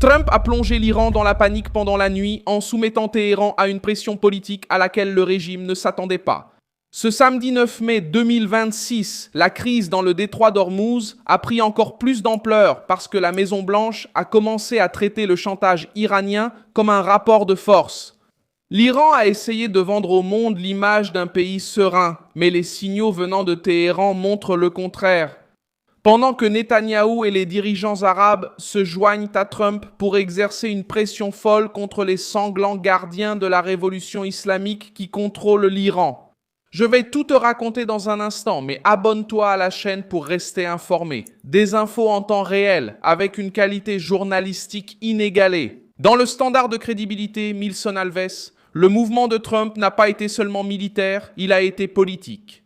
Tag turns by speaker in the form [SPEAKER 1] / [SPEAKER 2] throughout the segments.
[SPEAKER 1] Trump a plongé l'Iran dans la panique pendant la nuit en soumettant Téhéran à une pression politique à laquelle le régime ne s'attendait pas. Ce samedi 9 mai 2026, la crise dans le détroit d'Ormuz a pris encore plus d'ampleur parce que la Maison-Blanche a commencé à traiter le chantage iranien comme un rapport de force. L'Iran a essayé de vendre au monde l'image d'un pays serein, mais les signaux venant de Téhéran montrent le contraire. Pendant que Netanyahou et les dirigeants arabes se joignent à Trump pour exercer une pression folle contre les sanglants gardiens de la révolution islamique qui contrôlent l'Iran. Je vais tout te raconter dans un instant, mais abonne-toi à la chaîne pour rester informé. Des infos en temps réel, avec une qualité journalistique inégalée. Dans le standard de crédibilité Milson Alves, le mouvement de Trump n'a pas été seulement militaire, il a été politique.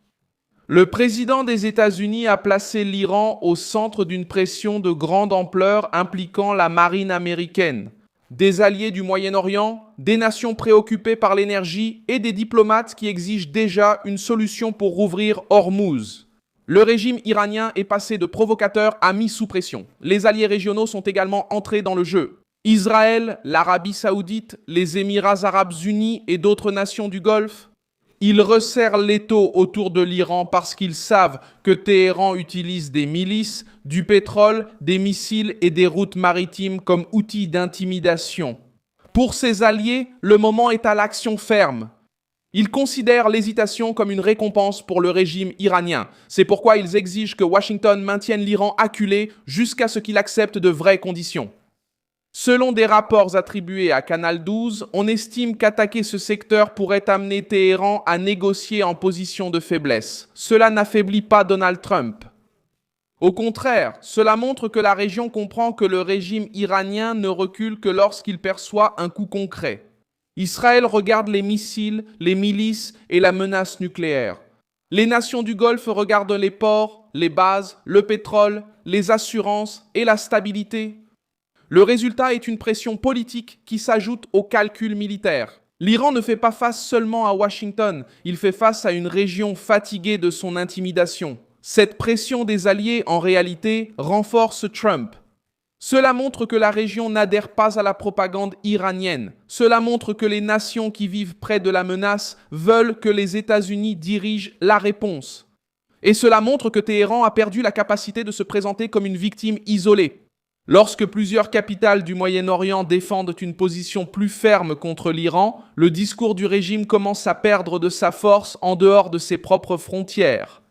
[SPEAKER 1] Le président des États-Unis a placé l'Iran au centre d'une pression de grande ampleur impliquant la marine américaine, des alliés du Moyen-Orient, des nations préoccupées par l'énergie et des diplomates qui exigent déjà une solution pour rouvrir Ormuz. Le régime iranien est passé de provocateur à mis sous pression. Les alliés régionaux sont également entrés dans le jeu. Israël, l'Arabie Saoudite, les Émirats Arabes Unis et d'autres nations du Golfe. Ils resserrent l'étau autour de l'Iran parce qu'ils savent que Téhéran utilise des milices, du pétrole, des missiles et des routes maritimes comme outils d'intimidation. Pour ses alliés, le moment est à l'action ferme. Ils considèrent l'hésitation comme une récompense pour le régime iranien. C'est pourquoi ils exigent que Washington maintienne l'Iran acculé jusqu'à ce qu'il accepte de vraies conditions. Selon des rapports attribués à Canal 12, on estime qu'attaquer ce secteur pourrait amener Téhéran à négocier en position de faiblesse. Cela n'affaiblit pas Donald Trump. Au contraire, cela montre que la région comprend que le régime iranien ne recule que lorsqu'il perçoit un coup concret. Israël regarde les missiles, les milices et la menace nucléaire. Les nations du Golfe regardent les ports, les bases, le pétrole, les assurances et la stabilité. Le résultat est une pression politique qui s'ajoute au calcul militaire. L'Iran ne fait pas face seulement à Washington, il fait face à une région fatiguée de son intimidation. Cette pression des alliés, en réalité, renforce Trump. Cela montre que la région n'adhère pas à la propagande iranienne. Cela montre que les nations qui vivent près de la menace veulent que les États-Unis dirigent la réponse. Et cela montre que Téhéran a perdu la capacité de se présenter comme une victime isolée. Lorsque plusieurs capitales du Moyen-Orient défendent une position plus ferme contre l'Iran, le discours du régime commence à perdre de sa force en dehors de ses propres frontières.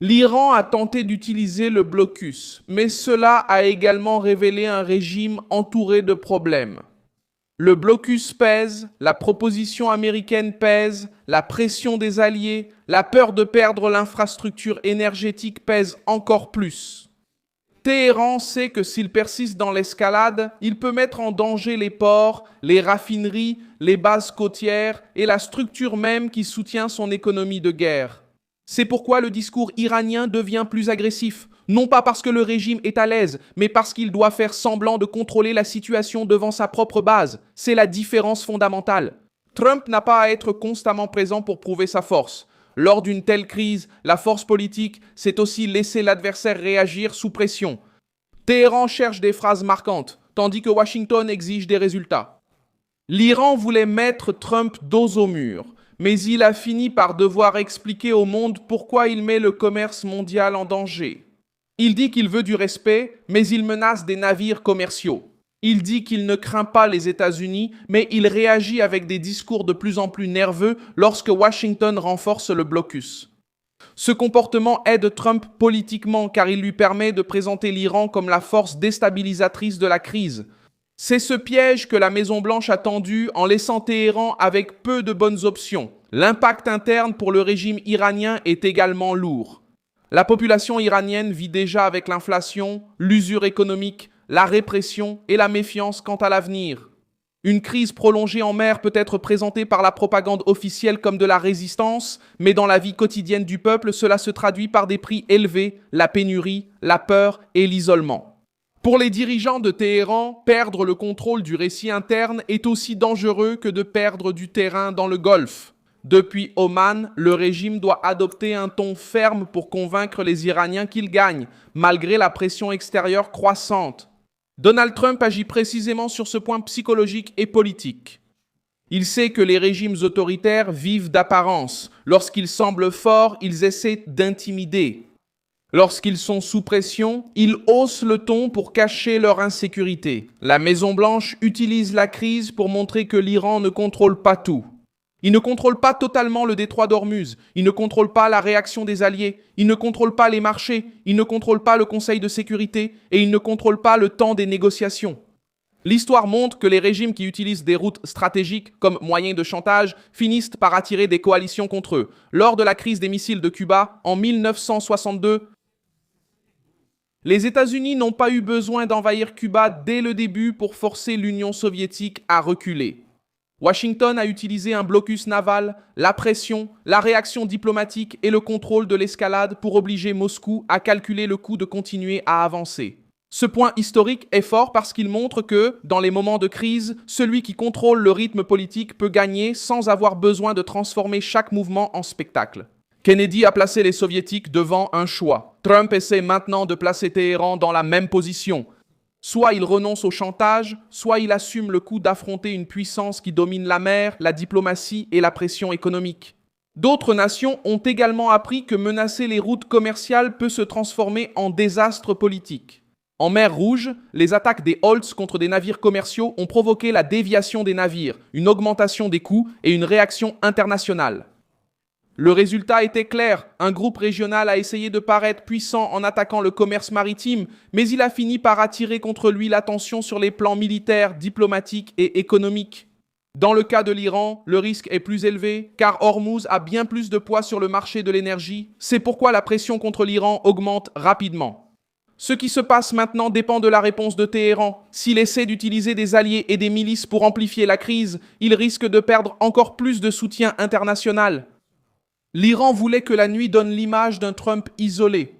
[SPEAKER 1] L'Iran a tenté d'utiliser le blocus, mais cela a également révélé un régime entouré de problèmes. Le blocus pèse, la proposition américaine pèse, la pression des alliés, la peur de perdre l'infrastructure énergétique pèse encore plus. Téhéran sait que s'il persiste dans l'escalade, il peut mettre en danger les ports, les raffineries, les bases côtières et la structure même qui soutient son économie de guerre. C'est pourquoi le discours iranien devient plus agressif, non pas parce que le régime est à l'aise, mais parce qu'il doit faire semblant de contrôler la situation devant sa propre base. C'est la différence fondamentale. Trump n'a pas à être constamment présent pour prouver sa force. Lors d'une telle crise, la force politique, c'est aussi laisser l'adversaire réagir sous pression. Téhéran cherche des phrases marquantes, tandis que Washington exige des résultats. L'Iran voulait mettre Trump dos au mur, mais il a fini par devoir expliquer au monde pourquoi il met le commerce mondial en danger. Il dit qu'il veut du respect, mais il menace des navires commerciaux. Il dit qu'il ne craint pas les États-Unis, mais il réagit avec des discours de plus en plus nerveux lorsque Washington renforce le blocus. Ce comportement aide Trump politiquement car il lui permet de présenter l'Iran comme la force déstabilisatrice de la crise. C'est ce piège que la Maison-Blanche a tendu en laissant Téhéran avec peu de bonnes options. L'impact interne pour le régime iranien est également lourd. La population iranienne vit déjà avec l'inflation, l'usure économique, la répression et la méfiance quant à l'avenir. Une crise prolongée en mer peut être présentée par la propagande officielle comme de la résistance, mais dans la vie quotidienne du peuple, cela se traduit par des prix élevés, la pénurie, la peur et l'isolement. Pour les dirigeants de Téhéran, perdre le contrôle du récit interne est aussi dangereux que de perdre du terrain dans le Golfe. Depuis Oman, le régime doit adopter un ton ferme pour convaincre les Iraniens qu'ils gagnent, malgré la pression extérieure croissante. Donald Trump agit précisément sur ce point psychologique et politique. Il sait que les régimes autoritaires vivent d'apparence. Lorsqu'ils semblent forts, ils essaient d'intimider. Lorsqu'ils sont sous pression, ils haussent le ton pour cacher leur insécurité. La Maison-Blanche utilise la crise pour montrer que l'Iran ne contrôle pas tout. Il ne contrôle pas totalement le détroit d'Ormuz, il ne contrôle pas la réaction des alliés, il ne contrôle pas les marchés, il ne contrôle pas le Conseil de sécurité et il ne contrôle pas le temps des négociations. L'histoire montre que les régimes qui utilisent des routes stratégiques comme moyen de chantage finissent par attirer des coalitions contre eux. Lors de la crise des missiles de Cuba en 1962, les États-Unis n'ont pas eu besoin d'envahir Cuba dès le début pour forcer l'Union soviétique à reculer. Washington a utilisé un blocus naval, la pression, la réaction diplomatique et le contrôle de l'escalade pour obliger Moscou à calculer le coût de continuer à avancer. Ce point historique est fort parce qu'il montre que, dans les moments de crise, celui qui contrôle le rythme politique peut gagner sans avoir besoin de transformer chaque mouvement en spectacle. Kennedy a placé les Soviétiques devant un choix. Trump essaie maintenant de placer Téhéran dans la même position. Soit il renonce au chantage, soit il assume le coût d'affronter une puissance qui domine la mer, la diplomatie et la pression économique. D'autres nations ont également appris que menacer les routes commerciales peut se transformer en désastre politique. En mer Rouge, les attaques des Holtz contre des navires commerciaux ont provoqué la déviation des navires, une augmentation des coûts et une réaction internationale. Le résultat était clair, un groupe régional a essayé de paraître puissant en attaquant le commerce maritime, mais il a fini par attirer contre lui l'attention sur les plans militaires, diplomatiques et économiques. Dans le cas de l'Iran, le risque est plus élevé, car Hormuz a bien plus de poids sur le marché de l'énergie. C'est pourquoi la pression contre l'Iran augmente rapidement. Ce qui se passe maintenant dépend de la réponse de Téhéran. S'il essaie d'utiliser des alliés et des milices pour amplifier la crise, il risque de perdre encore plus de soutien international. L'Iran voulait que la nuit donne l'image d'un Trump isolé.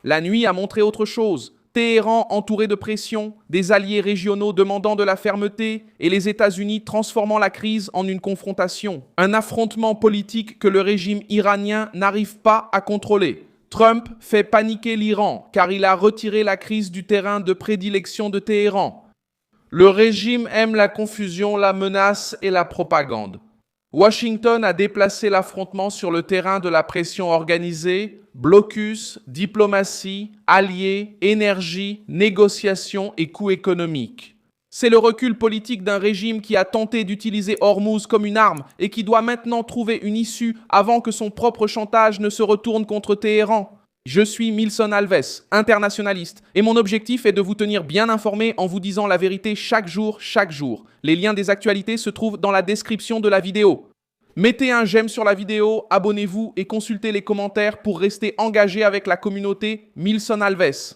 [SPEAKER 1] La nuit a montré autre chose. Téhéran entouré de pression, des alliés régionaux demandant de la fermeté et les États-Unis transformant la crise en une confrontation. Un affrontement politique que le régime iranien n'arrive pas à contrôler. Trump fait paniquer l'Iran car il a retiré la crise du terrain de prédilection de Téhéran. Le régime aime la confusion, la menace et la propagande. Washington a déplacé l'affrontement sur le terrain de la pression organisée, blocus, diplomatie, alliés, énergie, négociations et coûts économiques. C'est le recul politique d'un régime qui a tenté d'utiliser Hormuz comme une arme et qui doit maintenant trouver une issue avant que son propre chantage ne se retourne contre Téhéran. Je suis Milson Alves, internationaliste, et mon objectif est de vous tenir bien informé en vous disant la vérité chaque jour. Les liens des actualités se trouvent dans la description de la vidéo. Mettez un j'aime sur la vidéo, abonnez-vous et consultez les commentaires pour rester engagé avec la communauté Milson Alves.